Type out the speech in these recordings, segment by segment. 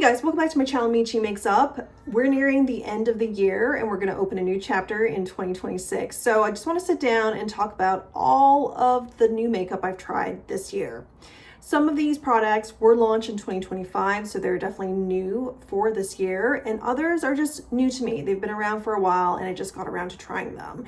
guys, welcome back to my channel, Michi Makes Up. We're nearing the end of the year and we're going to open a new chapter in 2026. So I just want to sit down and talk about all of the new makeup I've tried this year. Some of these products were launched in 2025, so they're definitely new for this year, and others are just new to me. They've been around for a while and I just got around to trying them.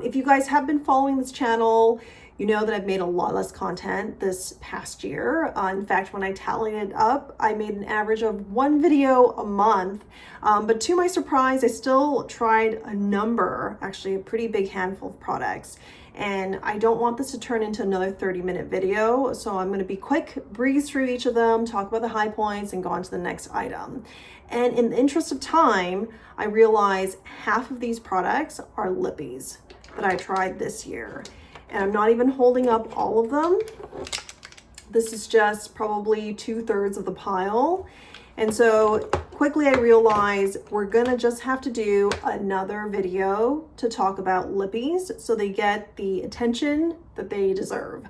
If you guys have been following this channel, you know that I've made a lot less content this past year. In fact, when I tallied it up, I made an average of one video a month. But to my surprise, I still tried a number, actually a pretty big handful of products. And I don't want this to turn into another 30-minute video. So I'm gonna be quick, breeze through each of them, talk about the high points, and go on to the next item. And in the interest of time, I realize half of these products are lippies that I tried this year. And I'm not even holding up all of them. This is just probably 2/3 of the pile. And so quickly I realized we're gonna just have to do another video to talk about lippies so they get the attention that they deserve.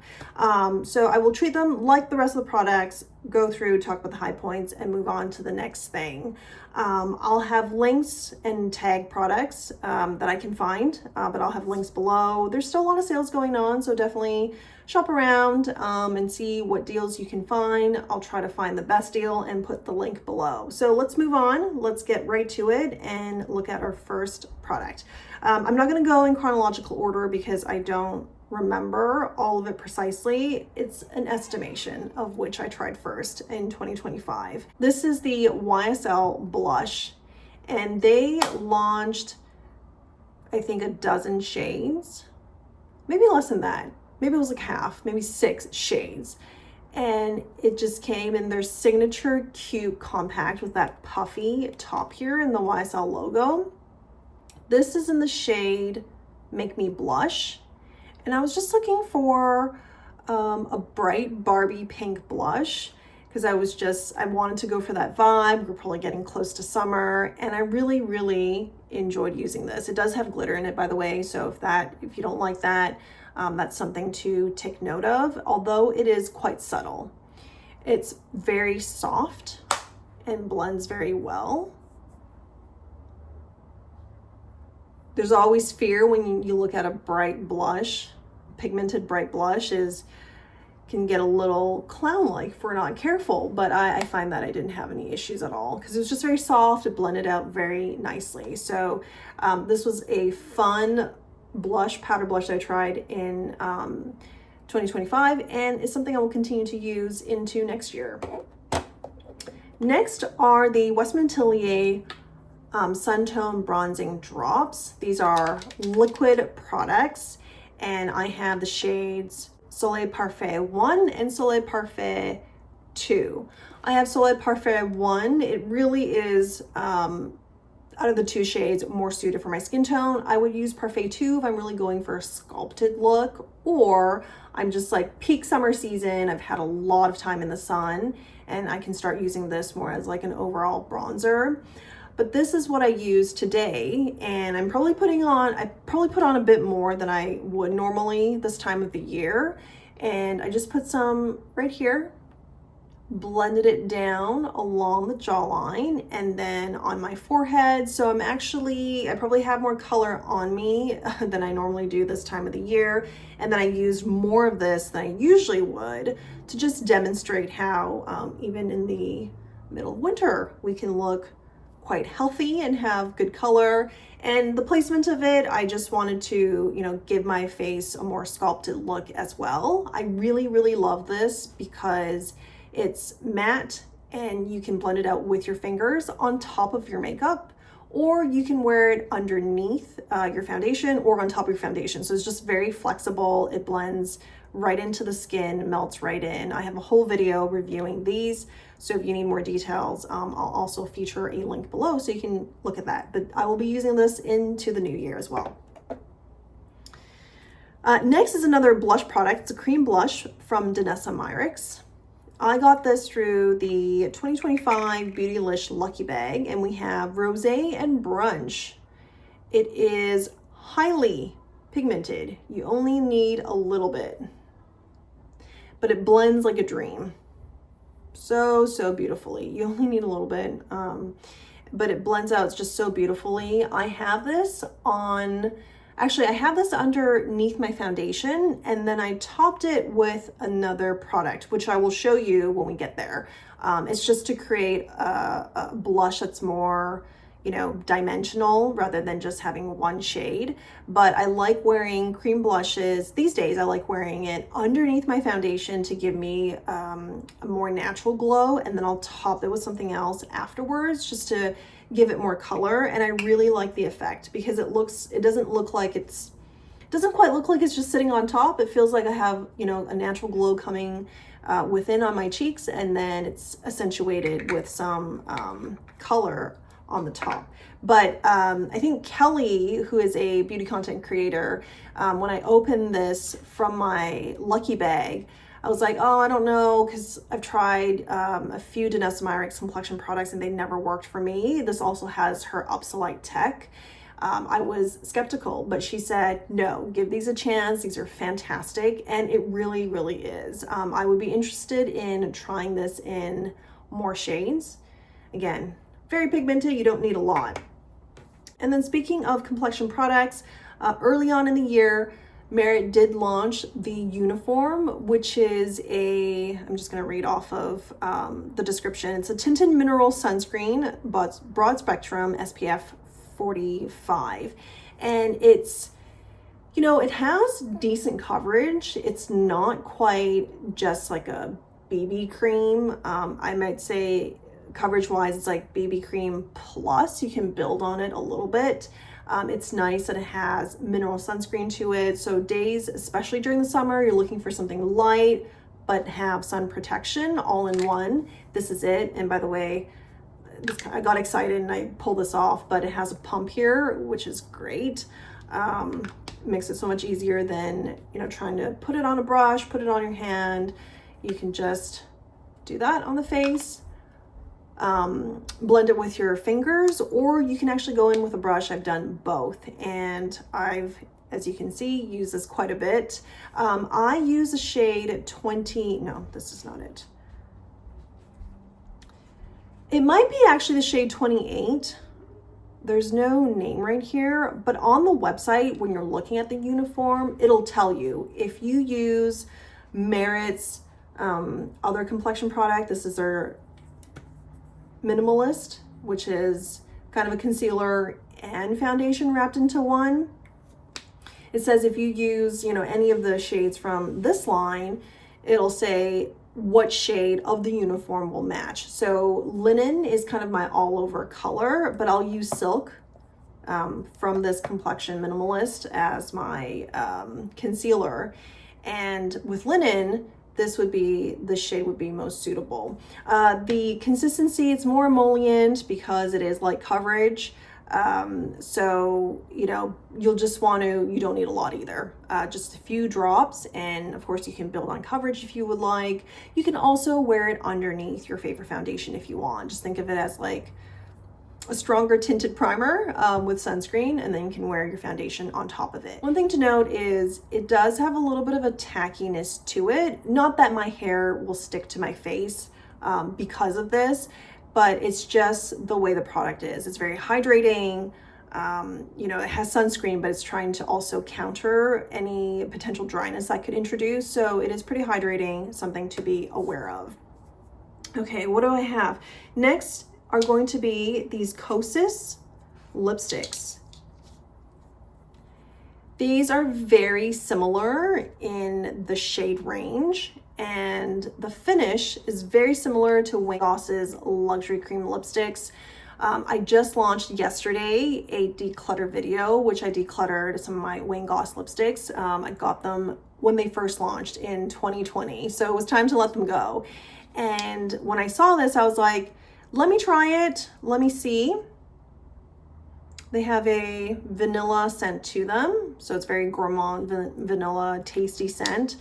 So I will treat them like the rest of the products, go through, talk about the high points, and move on to the next thing. I'll have links and tag products that I can find, but I'll have links below. There's still a lot of sales going on, so definitely shop around and see what deals you can find. I'll try to find the best deal and put the link below. So let's move on. Let's get right to it and look at our first product. I'm not going to go in chronological order because I don't remember all of it precisely. It's an estimation of which I tried first in 2025. This is the YSL blush, and they launched, I think, a dozen shades, maybe less than that. Maybe it was like half, maybe 6 shades. And it just came in their signature cute compact with that puffy top here in the YSL logo. This is in the shade Make Me Blush. And I was just looking for a bright Barbie pink blush because I wanted to go for that vibe. We're probably getting close to summer, and I really, really enjoyed using this. It does have glitter in it, by the way, so if you don't like that, that's something to take note of, although it is quite subtle. It's very soft and blends very well. There's always fear when you look at a bright blush. Pigmented bright blush can get a little clown-like if we're not careful, but I find that I didn't have any issues at all because it was just very soft. It blended out very nicely. So this was a fun blush, powder blush that I tried in 2025, and it's something I will continue to use into next year. Next are the Westman Atelier Suntone Bronzing Drops. These are liquid products, and I have the shades Soleil Parfait 1 and Soleil Parfait 2. I have Soleil Parfait 1. It really is, out of the 2 shades, more suited for my skin tone. I would use Parfait 2 if I'm really going for a sculpted look, or I'm just like peak summer season. I've had a lot of time in the sun, and I can start using this more as like an overall bronzer. But this is what I use today, and I probably put on a bit more than I would normally this time of the year. And I just put some right here, blended it down along the jawline and then on my forehead. So I probably have more color on me than I normally do this time of the year. And then I used more of this than I usually would to just demonstrate how even in the middle of winter, we can look quite healthy and have good color. And the placement of it, I just wanted to, give my face a more sculpted look as well. I really, really love this because it's matte and you can blend it out with your fingers on top of your makeup, or you can wear it underneath your foundation or on top of your foundation. So it's just very flexible. It blends right into the skin, melts right in. I have a whole video reviewing these, so if you need more details, I'll also feature a link below so you can look at that. But I will be using this into the new year as well. Next is another blush product. It's a cream blush from Danessa Myricks. I got this through the 2025 Beautylish Lucky Bag, and we have Rosé and Brunch. It is highly pigmented. You only need a little bit, but it blends like a dream. so beautifully. You only need a little bit, but it blends out just so beautifully. I have this on, actually I have this underneath my foundation, and then I topped it with another product, which I will show you when we get there. It's just to create a blush that's more, you know, dimensional rather than just having one shade. But I like wearing cream blushes these days. I like wearing it underneath my foundation to give me a more natural glow, and then I'll top it with something else afterwards just to give it more color. And I really like the effect because it doesn't look like it doesn't quite look like it's just sitting on top. It feels like I have, you know, a natural glow coming within on my cheeks, and then it's accentuated with some color on the top. But I think Kelly, who is a beauty content creator, when I opened this from my lucky bag, I was like, oh, I don't know, because I've tried a few Danessa Myricks complexion products and they never worked for me. This also has her Upsolite tech. I was skeptical, but she said, no, give these a chance. These are fantastic. And it really, really is. I would be interested in trying this in more shades. Again, very pigmented, you don't need a lot. And then speaking of complexion products, early on in the year, Merit did launch the Uniform, which is I'm just gonna read off of the description. It's a tinted mineral sunscreen, but broad spectrum, SPF 45. And it's, you know, it has decent coverage. It's not quite just like a BB cream. I might say coverage wise, it's like BB cream plus. You can build on it a little bit. It's nice that it has mineral sunscreen to it. So days, especially during the summer, you're looking for something light, but have sun protection all in one. This is it. And by the way, I got excited and I pulled this off, but it has a pump here, which is great. Makes it so much easier than, you know, trying to put it on a brush, put it on your hand. You can just do that on the face. Blend it with your fingers, or you can actually go in with a brush. I've done both, and I've, as you can see, used this quite a bit. I use a shade 20, no, this is not it. It might be actually the shade 28. There's no name right here, but on the website, when you're looking at the Uniform, it'll tell you. If you use Merit's other complexion product, this is their Minimalist, which is kind of a concealer and foundation wrapped into one. It says if you use, you know, any of the shades from this line, it'll say what shade of the Uniform will match. So linen is kind of my all over color, but I'll use silk from this complexion Minimalist as my concealer. And with linen, the shade would be most suitable. The consistency, it's more emollient because it is light coverage. So, you know, you don't need a lot either. Just a few drops, and of course you can build on coverage if you would like. You can also wear it underneath your favorite foundation if you want. Just think of it as like a stronger tinted primer with sunscreen, and then you can wear your foundation on top of it. One thing to note is it does have a little bit of a tackiness to it. Not that my hair will stick to my face because of this, but it's just the way the product is. It's very hydrating. You know, it has sunscreen, but it's trying to also counter any potential dryness I could introduce. So it is pretty hydrating, something to be aware of. Okay, what do I have? Next are going to be these Kosas lipsticks. These are very similar in the shade range, and the finish is very similar to Kosas luxury cream lipsticks. I just launched yesterday a declutter video, which I decluttered some of my Wayne Goss lipsticks. I got them when they first launched in 2020, so it was time to let them go. And when I saw this, I was like, let me try it. Let me see. They have a vanilla scent to them. So it's very gourmand, vanilla, tasty scent.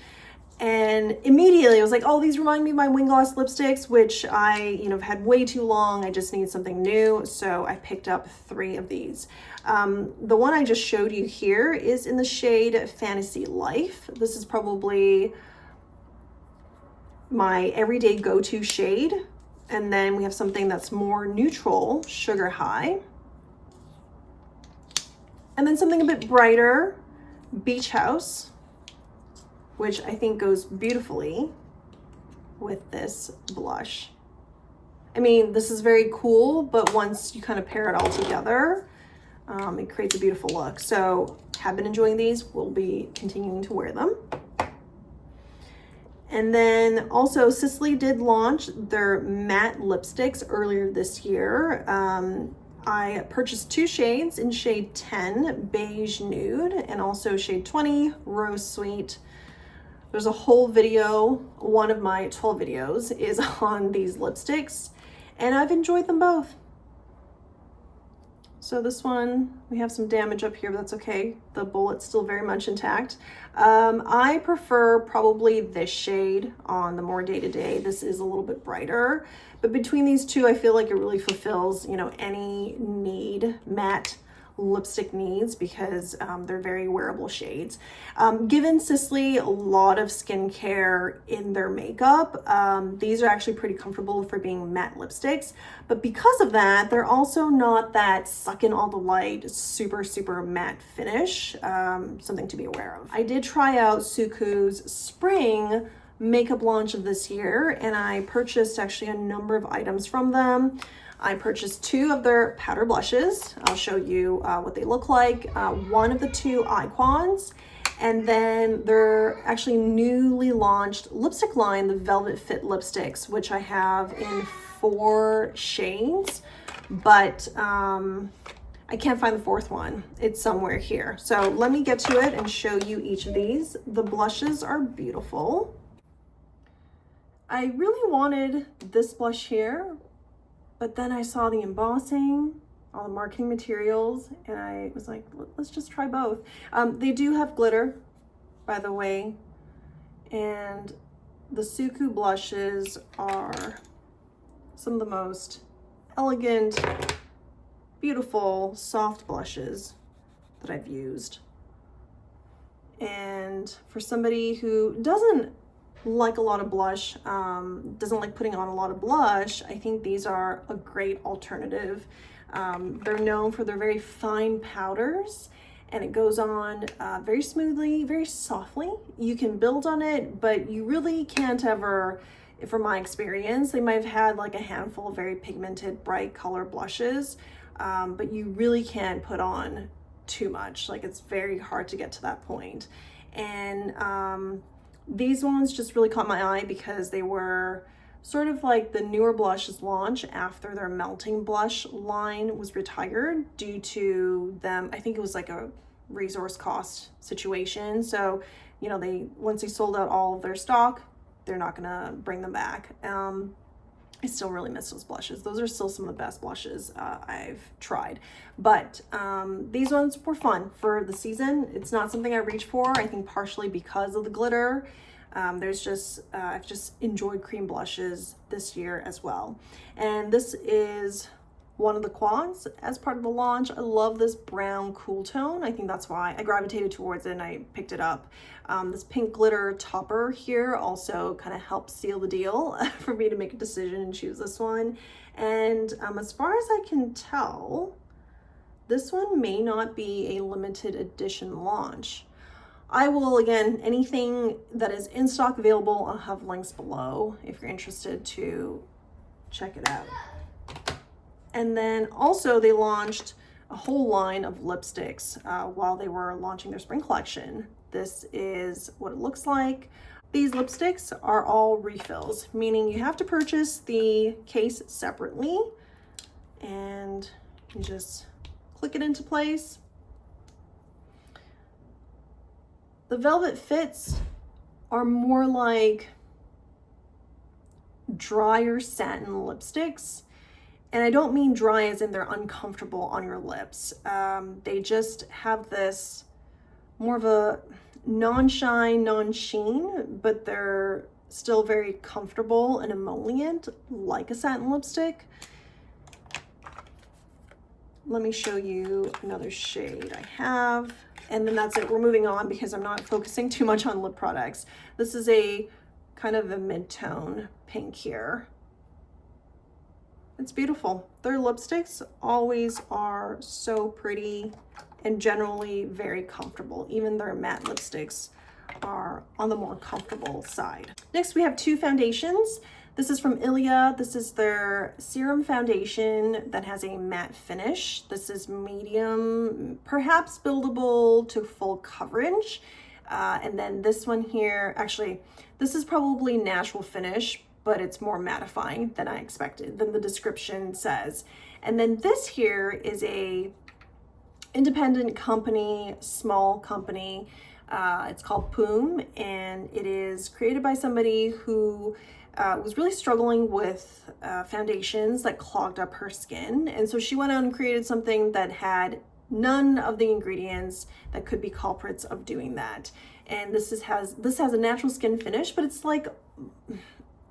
And immediately I was like, oh, these remind me of my Wayne Goss lipsticks, which I, have had way too long. I just need something new. So I picked up 3 of these. The one I just showed you here is in the shade Fantasy Life. This is probably my everyday go-to shade. And then we have something that's more neutral, Sugar High. And then something a bit brighter, Beach House, which I think goes beautifully with this blush. I mean, this is very cool, but once you kind of pair it all together, it creates a beautiful look. So have been enjoying these, we'll be continuing to wear them. And then also Sisley did launch their matte lipsticks earlier this year. I purchased 2 shades in shade 10, Beige Nude, and also shade 20, Rose Sweet. There's a whole video, one of my 12 videos is on these lipsticks, and I've enjoyed them both. So this one, we have some damage up here, but that's okay. The bullet's still very much intact. I prefer probably this shade on the more day-to-day. This is a little bit brighter, but between these two, I feel like it really fulfills, you know, any matte lipstick needs, because they're very wearable shades. Given Sisley a lot of skincare in their makeup, these are actually pretty comfortable for being matte lipsticks, but because of that, they're also not that suck in all the light, super matte finish. Something to be aware of. I did try out SUQQU's spring makeup launch of this year, and I purchased actually a number of items from them. I purchased 2 of their powder blushes. I'll show you what they look like. One of the 2 icons, and then their actually newly launched lipstick line, the Velvet Fit Lipsticks, which I have in 4 shades, but I can't find the 4th one. It's somewhere here. So let me get to it and show you each of these. The blushes are beautiful. I really wanted this blush here, but then I saw the embossing, all the marketing materials, and I was like, let's just try both. They do have glitter, by the way, and the SUQQU blushes are some of the most elegant, beautiful, soft blushes that I've used. And for somebody who doesn't like a lot of blush, doesn't like putting on a lot of blush, I think these are a great alternative. They're known for their very fine powders, and it goes on very smoothly, very softly. You can build on it, but you really can't ever, from my experience, they might have had like a handful of very pigmented, bright color blushes, but you really can't put on too much. Like, it's very hard to get to that point. And these ones just really caught my eye because they were sort of like the newer blushes launch after their melting blush line was retired due to them, I think it was like a resource cost situation. So, you know, once they sold out all of their stock, they're not gonna bring them back. I still really miss those blushes. Those are still some of the best blushes I've tried. But these ones were fun for the season. It's not something I reach for, I think partially because of the glitter. I've just enjoyed cream blushes this year as well. And this is one of the quads as part of the launch. I love this brown cool tone. I think that's why I gravitated towards it and I picked it up. This pink glitter topper here also kind of helped seal the deal for me to make a decision and choose this one. And as far as I can tell, this one may not be a limited edition launch. I will, again, anything that is in stock available, I'll have links below if you're interested to check it out. And then also they launched a whole line of lipsticks while they were launching their spring collection. This is what it looks like. These lipsticks are all refills, meaning you have to purchase the case separately and you just click it into place. The Velvet Fits are more like drier satin lipsticks. And I don't mean dry as in they're uncomfortable on your lips. They just have this more of a non-shine, non-sheen, but they're still very comfortable and emollient like a satin lipstick. Let me show you another shade I have. And then that's it. We're moving on because I'm not focusing too much on lip products. This is a kind of a mid-tone pink here. It's beautiful. Their lipsticks always are so pretty and generally very comfortable. Even their matte lipsticks are on the more comfortable side. Next, we have two foundations. This is from Ilia. This is their serum foundation that has a matte finish. This is medium, perhaps buildable to full coverage. And then this one here, actually, this is probably natural finish, but it's more mattifying than I expected, than the description says. And then this here is a independent company, small company. It's called Poom, and it is created by somebody who was really struggling with foundations that clogged up her skin. And so she went out and created something that had none of the ingredients that could be culprits of doing that. And this has a natural skin finish, but it's like,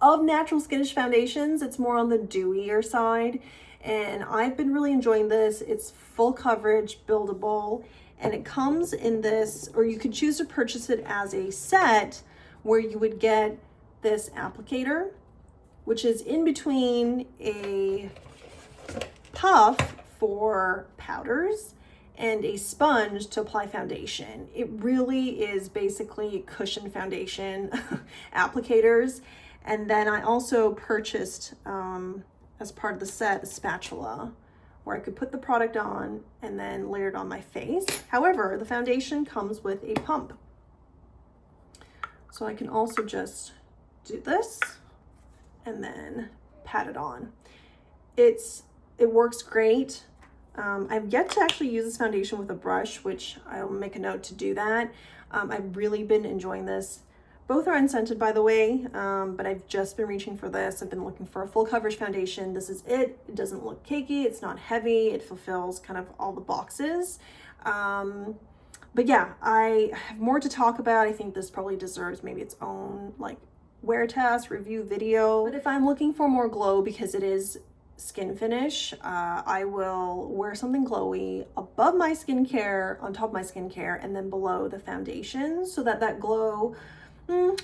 of natural skinish foundations, it's more on the dewier side. And I've been really enjoying this. It's full coverage, buildable, and it comes in this, or you could choose to purchase it as a set where you would get this applicator, which is in between a puff for powders and a sponge to apply foundation. It really is basically cushion foundation applicators. And then I also purchased, as part of the set, a spatula where I could put the product on and then layer it on my face. However, the foundation comes with a pump. So I can also just do this and then pat it on. It works great. I've yet to actually use this foundation with a brush, which I'll make a note to do that. I've really been enjoying this. Both are unscented, by the way, but I've just been reaching for this. I've been looking for a full coverage foundation. This is it. It doesn't look cakey. It's not heavy. It fulfills kind of all the boxes. But yeah, I have more to talk about. I think this probably deserves maybe its own like wear test, review video. But if I'm looking for more glow, because it is skin finish, I will wear something glowy above my skincare, on top of my skincare, and then below the foundation, so that that glow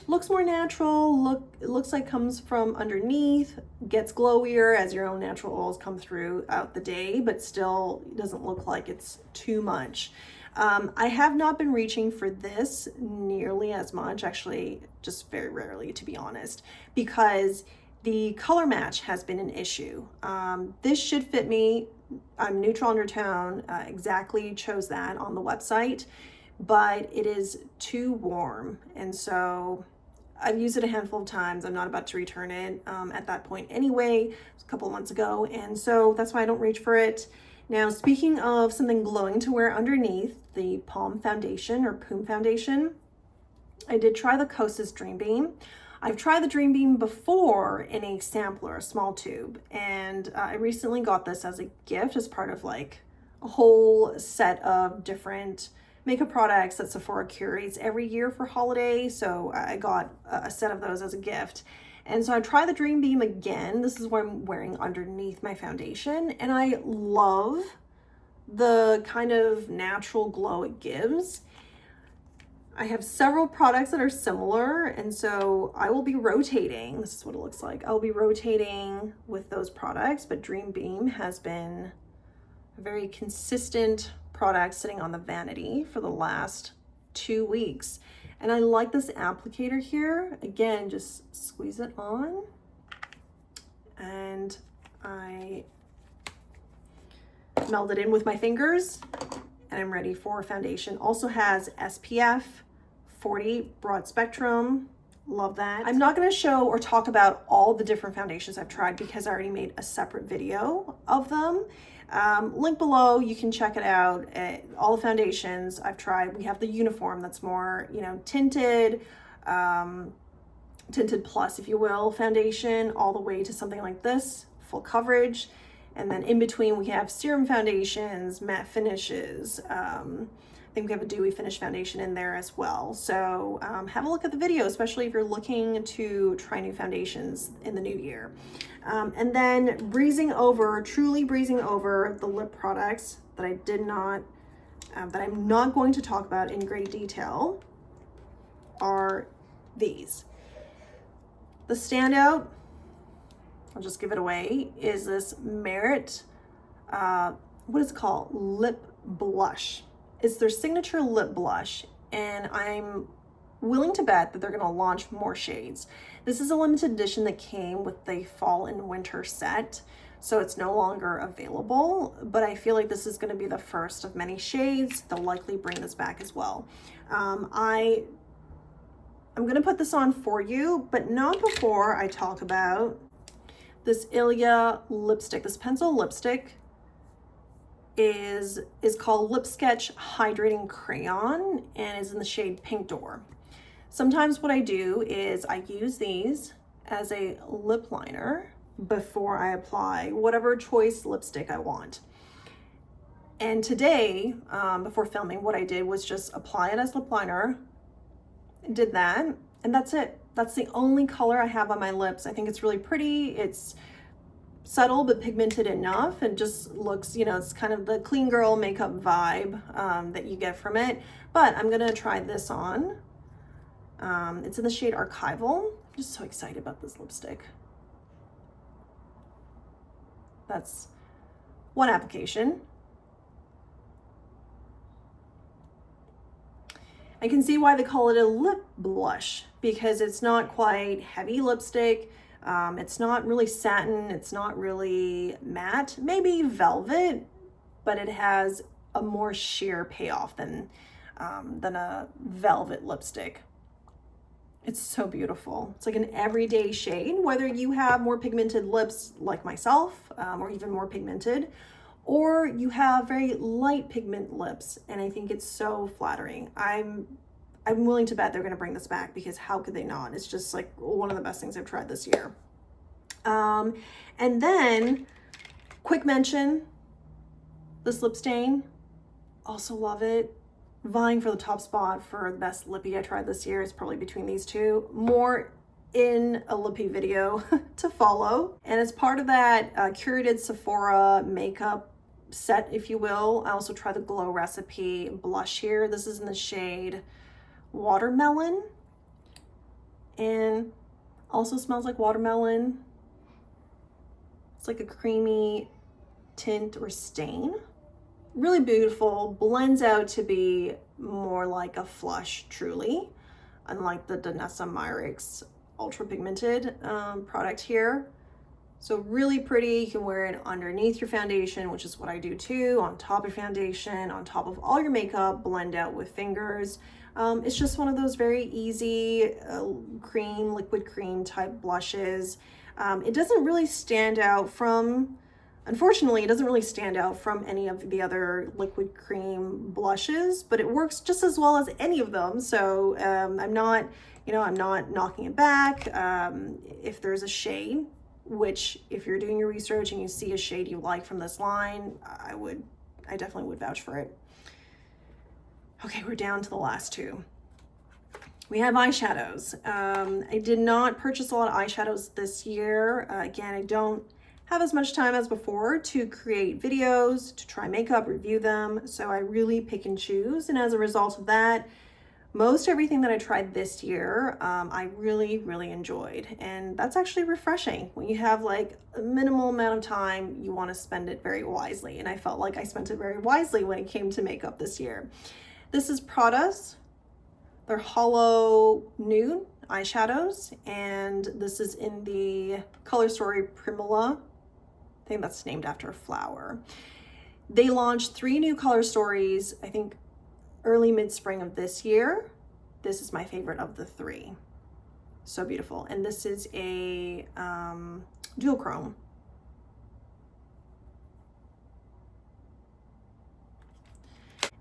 looks more natural. It looks like comes from underneath, gets glowier as your own natural oils come throughout the day, but still doesn't look like it's too much. I have not been reaching for this nearly as much, actually, just very rarely, to be honest, because the color match has been an issue. This should fit me. I'm neutral undertone, exactly chose that on the website, but it is too warm. And so I've used it a handful of times. I'm not about to return it at that point anyway. It was a couple of months ago. And so that's why I don't reach for it. Now, speaking of something glowing to wear underneath, the Palm foundation or Poom foundation, I did try the Kosas Dream Beam. I've tried the Dream Beam before in a sampler, a small tube, and I recently got this as a gift as part of like a whole set of different makeup products that Sephora curates every year for holiday. So I got a set of those as a gift. And so I tried the Dream Beam again. This is what I'm wearing underneath my foundation, and I love the kind of natural glow it gives. I have several products that are similar, and so I will be rotating. This is what it looks like. I'll be rotating with those products, but Dream Beam has been a very consistent product sitting on the vanity for the last 2 weeks. And I like this applicator here. Again, just squeeze it on, and I meld it in with my fingers, and I'm ready for foundation. Also has SPF 40 broad spectrum. Love that. I'm not going to show or talk about all the different foundations I've tried because I already made a separate video of them. Link below, you can check it out. All the foundations I've tried. We have the uniform that's more, you know, tinted, tinted plus, if you will, foundation, all the way to something like this, full coverage. And then in between we have serum foundations, matte finishes. I think we have a dewy finish foundation in there as well. So have a look at the video, especially if you're looking to try new foundations in the new year. And then truly breezing over the lip products that I did not, that I'm not going to talk about in great detail are these. The standout, I'll just give it away, is this Merit, what is it called? Lip blush. It's their signature lip blush, and I'm willing to bet that they're gonna launch more shades. This is a limited edition that came with the fall and winter set, so it's no longer available, but I feel like this is gonna be the first of many shades. They'll likely bring this back as well. I'm gonna put this on for you, but not before I talk about this Ilia lipstick. This pencil lipstick is called Lip Sketch Hydrating Crayon and is in the shade Pink Door. Sometimes what I do is I use these as a lip liner before I apply whatever choice lipstick I want. And today, before filming, what I did was just apply it as lip liner, did that, and that's it. That's the only color I have on my lips. I think it's really pretty. It's subtle but pigmented enough, and just looks, you know, it's kind of the clean girl makeup vibe that you get from it. But I'm gonna try this on. It's in the shade Archival. I'm just so excited about this lipstick. That's one application. I can see why they call it a lip blush, because it's not quite heavy lipstick. It's not really satin. It's not really matte, maybe velvet, but it has a more sheer payoff than a velvet lipstick. It's so beautiful. It's like an everyday shade, whether you have more pigmented lips like myself, or even more pigmented, or you have very light pigment lips, and I think it's so flattering. I'm willing to bet they're gonna bring this back, because how could they not? It's just like one of the best things I've tried this year. And then, quick mention, this lip stain, also love it. Vying for the top spot for the best lippy I tried this year is probably between these two. More in a lippy video to follow. And as part of that curated Sephora makeup set, if you will, I also tried the Glow Recipe blush here. This is in the shade Watermelon, and also smells like watermelon. It's like a creamy tint or stain. Really beautiful, blends out to be more like a flush, truly, unlike the Danessa Myricks ultra pigmented product here. So really pretty. You can wear it underneath your foundation, which is what I do too, on top of foundation, on top of all your makeup, blend out with fingers. It's just one of those very easy cream, liquid cream type blushes. It doesn't really stand out from, unfortunately, it doesn't really stand out from any of the other liquid cream blushes, but it works just as well as any of them. So I'm not knocking it back. If there's a shade, which if you're doing your research and you see a shade you like from this line, I definitely would vouch for it. Okay, we're down to the last two. We have eyeshadows. I did not purchase a lot of eyeshadows this year. Again, I don't have as much time as before to create videos, to try makeup, review them. So I really pick and choose. And as a result of that, most everything that I tried this year, I really, really enjoyed. And that's actually refreshing. When you have like a minimal amount of time, you want to spend it very wisely. And I felt like I spent it very wisely when it came to makeup this year. This is Prada's, their Holo Nude Eyeshadows. And this is in the color story Primula. I think that's named after a flower. They launched 3 new color stories, I think early mid-spring of this year. This is my favorite of the 3. So beautiful. And this is a duochrome.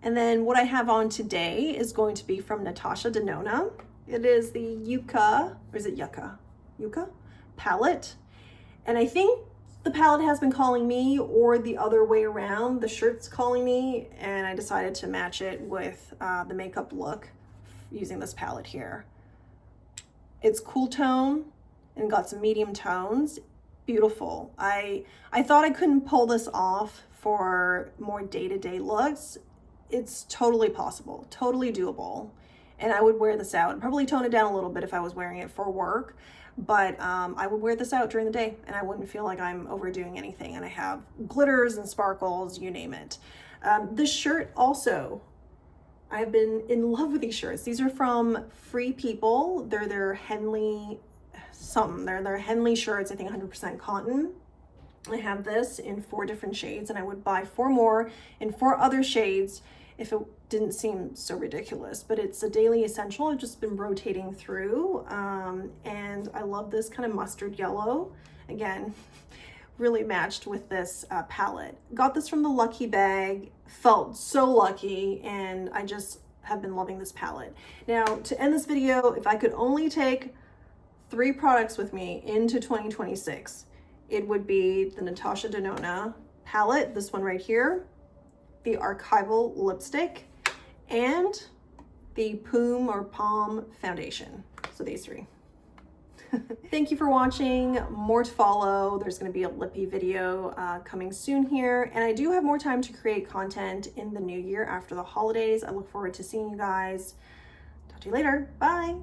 And then what I have on today is going to be from Natasha Denona. It is the Yucca, or is it Yucca? Yucca palette. And I think the palette has been calling me, or the other way around, the shirt's calling me, and I decided to match it with the makeup look using this palette here. It's cool tone and got some medium tones. Beautiful. I thought I couldn't pull this off for more day-to-day looks. It's totally possible, totally doable. And I would wear this out and probably tone it down a little bit if I was wearing it for work. but I would wear this out during the day and I wouldn't feel like I'm overdoing anything. And I have glitters and sparkles, you name it. This shirt also, I've been in love with these shirts. These are from Free People. They're their Henley something. They're their Henley shirts, I think 100% cotton. I have this in 4 different shades, and I would buy 4 more in 4 other shades if it didn't seem so ridiculous. But it's a daily essential. I've just been rotating through, and I love this kind of mustard yellow. Again, really matched with this palette. Got this from the Lucky bag, felt so lucky, and I just have been loving this palette. Now, to end this video, if I could only take 3 products with me into 2026, it would be the Natasha Denona palette, this one right here, the Archival lipstick, and the Palm foundation. So these 3. Thank you for watching. More to follow. There's going to be a lippy video coming soon here, and I do have more time to create content in the new year after the holidays. I look forward to seeing you guys. Talk to you later. Bye.